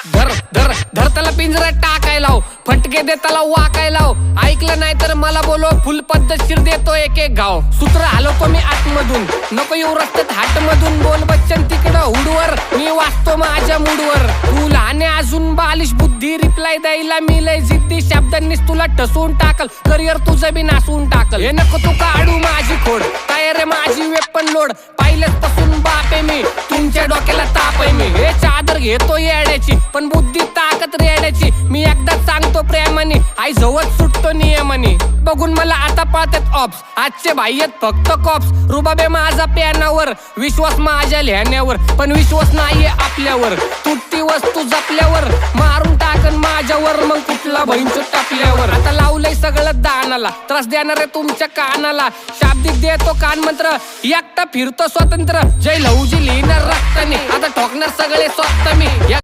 धर धर धर त्याला पिंजऱ्यात टाकायला लाव, फटके दे त्याला वाकायला लाव. ऐकलं नाही तर मला बोलव, फुल पद्धतशीर देतो एक एक गाव. सूत्र हलवतो मी आतमधून, नको येऊ रस्त्यात हाट मधून. बोल बच्चन तिकडं हुडवर, मी वाचतो माझ्या मूडवर. तू लहाने अजून बालिश बुद्धी, रिप्लाय द्यायला मी लय जिद्दी. शब्दांनीच तुला ठसवून टाकल, करिअर तुझं बी नासून टाकल. हे नको तू काढू माझी खोड, तयार आहे माझी वेपन लोड. पाहिलेच पासून बाप आहे मी, तुमच्या डोक्याला ताप आहे मी. हे चादर घेतो येड्याची, पण बुद्धी ताकद रेड्याची. मी एकदा सांगतो प्रेमाने, आई जवळ सुटतो नियमाने. बघून मला आता पळतात ऑप्स, आजचे भाई आहेत फक्त कॉप्स. रुबाबे माझा प्यानावर, विश्वास माझ्या लिहिण्यावर, पण विश्वास नाहीये आपल्यावर. तुटती वस्तू जपल्यावर, मारून टाकन माझ्यावर, मग कुठला बहीणच टपल्यावर. आता लावलंय सगळं दानाला, त्रास देणार आहे तुमच्या कानाला. शाब्दिक देतो कान मंत्र, एकटा फिरतो स्वतंत्र. जय लहुजी लिहिणार रक्ताने, आता ठोकणार सगळे स्वतः मी.